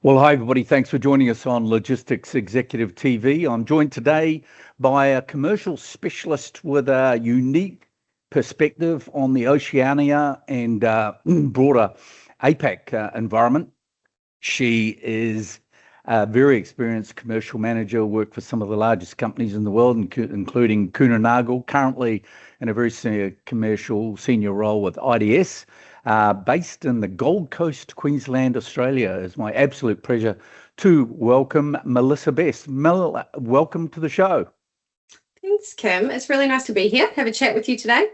Well, hi, everybody. Thanks for joining us on Logistics Executive TV. I'm joined today by a commercial specialist with a unique perspective on the Oceania and broader APAC environment. She is a very experienced commercial manager, worked for some of the largest companies in the world, including Kuehne+Nagel, currently in a very senior role with IDS. Based in the Gold Coast, Queensland, Australia. It's my absolute pleasure to welcome Melissa Best. Mel, welcome to the show. Thanks, Kim. It's really nice to be here, have a chat with you today.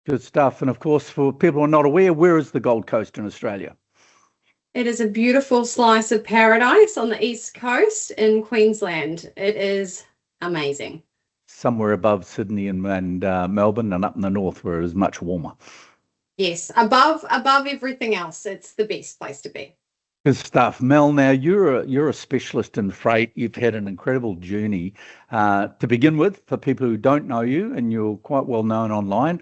Good stuff. And of course, for people who are not aware, where is the Gold Coast in Australia? It is a beautiful slice of paradise on the east coast in Queensland. It is amazing. Somewhere above Sydney and Melbourne, and up in the north where it is much warmer. Yes, above everything else, it's the best place to be. Good stuff. Mel, now you're a specialist in freight. You've had an incredible journey. To begin with, for people who don't know you, and you're quite well known online,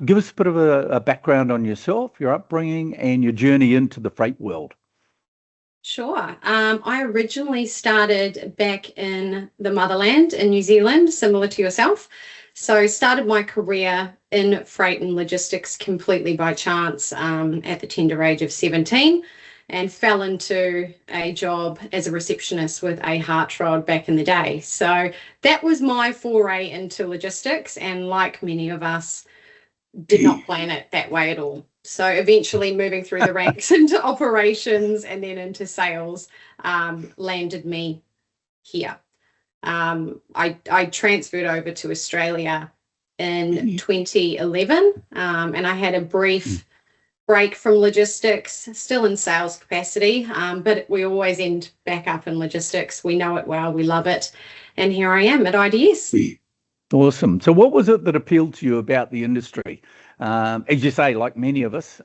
give us a bit of a background on yourself, your upbringing, and your journey into the freight world. Sure. I originally started back in the motherland in New Zealand, similar to yourself. So started my career in freight and logistics completely by chance at the tender age of 17, and fell into a job as a receptionist with a heart rod back in the day. So that was my foray into logistics, and like many of us, did not plan it that way at all. So eventually moving through the ranks into operations and then into sales landed me here. I transferred over to Australia in 2011, and I had a brief break from logistics, still in sales capacity, but we always end back up in logistics. We know it well, we love it, and here I am at IDS. Awesome. So what was it that appealed to you about the industry? As you say, like many of us,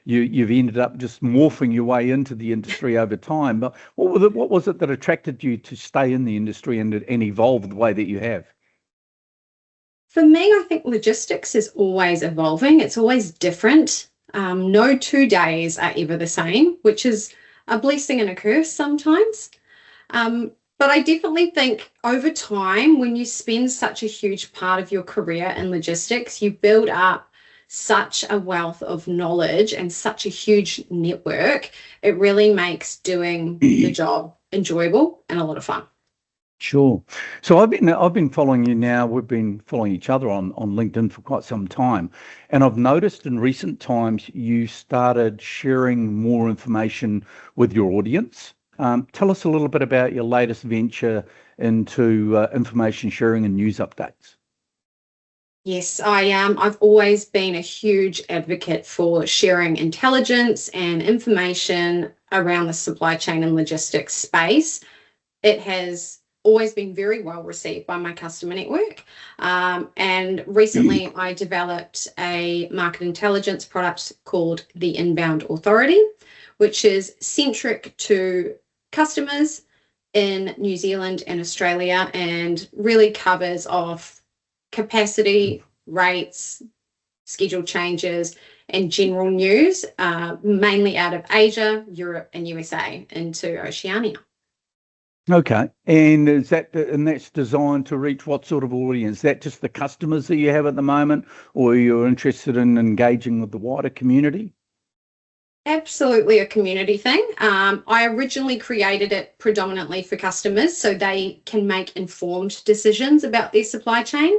you've ended up just morphing your way into the industry over time. But what was it that attracted you to stay in the industry and evolve the way that you have? For me, I think logistics is always evolving. It's always different. No 2 days are ever the same, which is a blessing and a curse sometimes. But I definitely think over time, when you spend such a huge part of your career in logistics, you build up such a wealth of knowledge and such a huge network. It really makes doing the job enjoyable and a lot of fun. Sure. So I've been following you now. We've been following each other on LinkedIn for quite some time. And I've noticed in recent times you started sharing more information with your audience. Tell us a little bit about your latest venture into information sharing and news updates. Yes, I've always been a huge advocate for sharing intelligence and information around the supply chain and logistics space. It has always been very well received by my customer network. And recently I developed a market intelligence product called the Inbound Authority, which is centric to customers in New Zealand and Australia, and really covers off capacity, rates, schedule changes, and general news, mainly out of Asia, Europe, and USA into Oceania. Okay, and that's designed to reach what sort of audience? Is that just the customers that you have at the moment, or you're interested in engaging with the wider community? Absolutely a community thing. I originally created it predominantly for customers so they can make informed decisions about their supply chain.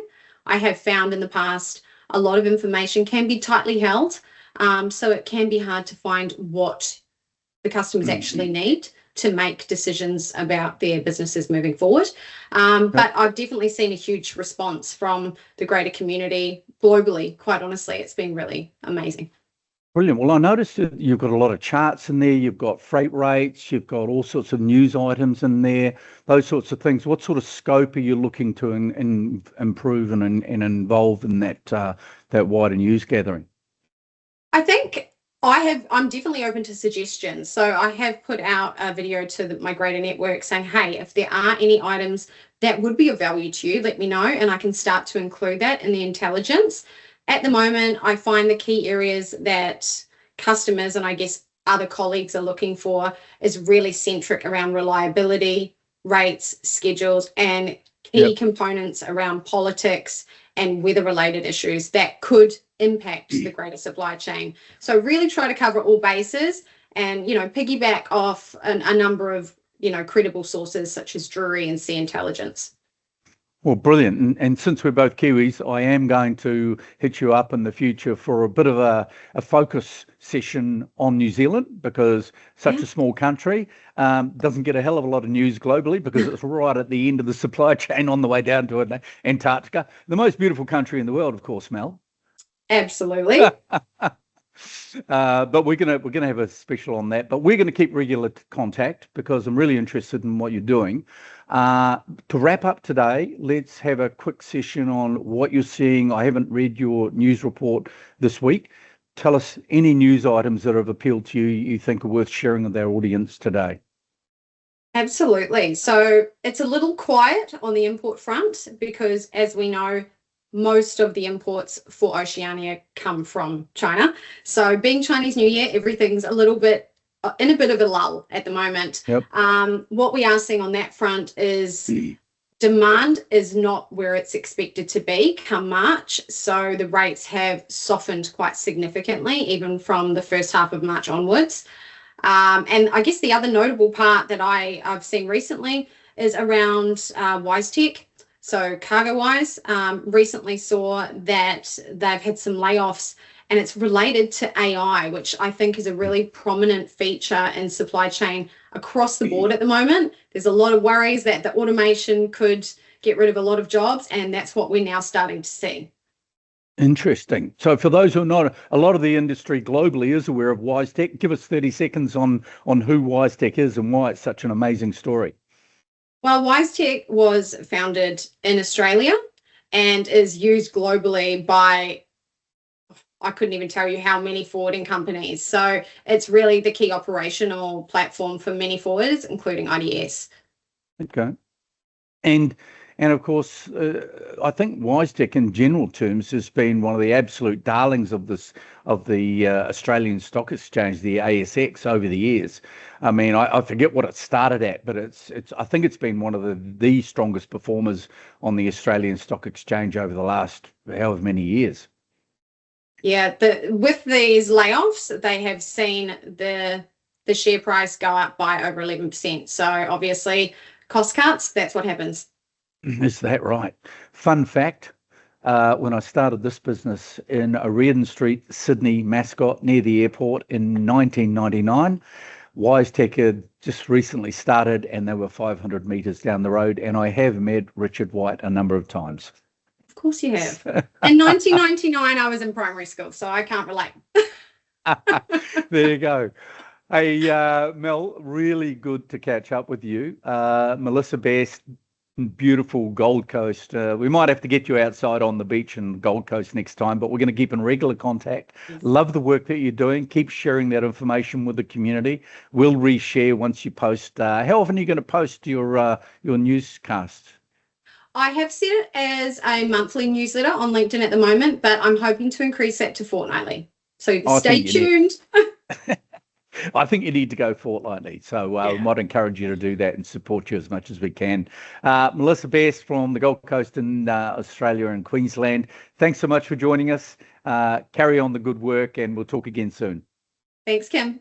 I have found in the past a lot of information can be tightly held, so it can be hard to find what the customers actually need to make decisions about their businesses moving forward. But I've definitely seen a huge response from the greater community globally. Quite honestly, it's been really amazing. Brilliant. Well, I noticed that you've got a lot of charts in there. You've got freight rates. You've got all sorts of news items in there, those sorts of things. What sort of scope are you looking to improve and involve in that wider news gathering? I think I'm definitely open to suggestions. So I have put out a video to my greater network saying, hey, if there are any items that would be of value to you, let me know, and I can start to include that in the intelligence. At the moment, I find the key areas that customers and I guess other colleagues are looking for is really centric around reliability, rates, schedules, and key components around politics and weather-related issues that could impact the greater supply chain. So really try to cover all bases and, piggyback off a number of, credible sources such as Drury and Sea Intelligence. Well, brilliant. And since we're both Kiwis, I am going to hit you up in the future for a bit of a focus session on New Zealand, because such a small country doesn't get a hell of a lot of news globally, because it's right at the end of the supply chain on the way down to Antarctica. The most beautiful country in the world, of course, Mel. Absolutely. But we're gonna have a special on that. But we're going to keep regular contact, because I'm really interested in what you're doing. To wrap up today, let's have a quick session on what you're seeing. I haven't read your news report this week. Tell us any news items that have appealed to you think are worth sharing with our audience today. Absolutely. So it's a little quiet on the import front because, as we know, most of the imports for Oceania come from China. So being Chinese New Year, everything's a little bit in a bit of a lull at the moment. Yep. What we are seeing on that front is demand is not where it's expected to be come March. So the rates have softened quite significantly, even from the first half of March onwards. And I guess the other notable part that I've seen recently is around WiseTech. So CargoWise recently saw that they've had some layoffs, and it's related to AI, which I think is a really prominent feature in supply chain across the board at the moment. There's a lot of worries that the automation could get rid of a lot of jobs, and that's what we're now starting to see. Interesting. So for those who are not, a lot of the industry globally is aware of WiseTech. Give us 30 seconds on who WiseTech is and why it's such an amazing story. Well, WiseTech was founded in Australia and is used globally by, I couldn't even tell you how many forwarding companies. So it's really the key operational platform for many forwarders, including IDS. Okay. And of course, I think WiseTech in general terms has been one of the absolute darlings of the Australian Stock Exchange, the ASX, over the years. I mean, I forget what it started at, but I think it's been one of the strongest performers on the Australian Stock Exchange over the last however many years. Yeah, with these layoffs, they have seen the share price go up by over 11%. So obviously, cost cuts, that's what happens. Is that right? Fun fact, when I started this business in Reardon Street, Sydney, Mascot, near the airport in 1999, WiseTech had just recently started and they were 500 metres down the road, and I have met Richard White a number of times. Of course you have. In 1999, I was in primary school, so I can't relate. There you go. Hey, Mel, really good to catch up with you. Melissa Best, beautiful Gold Coast. We might have to get you outside on the beach in Gold Coast next time, but we're going to keep in regular contact. Yes. Love the work that you're doing. Keep sharing that information with the community. We'll reshare once you post. How often are you going to post your newscasts? I have set it as a monthly newsletter on LinkedIn at the moment, but I'm hoping to increase that to fortnightly. So stay tuned. I think you need to go fortnightly. So we might encourage you to do that and support you as much as we can. Melissa Best from the Gold Coast in Australia and Queensland, thanks so much for joining us. Carry on the good work and we'll talk again soon. Thanks, Kim.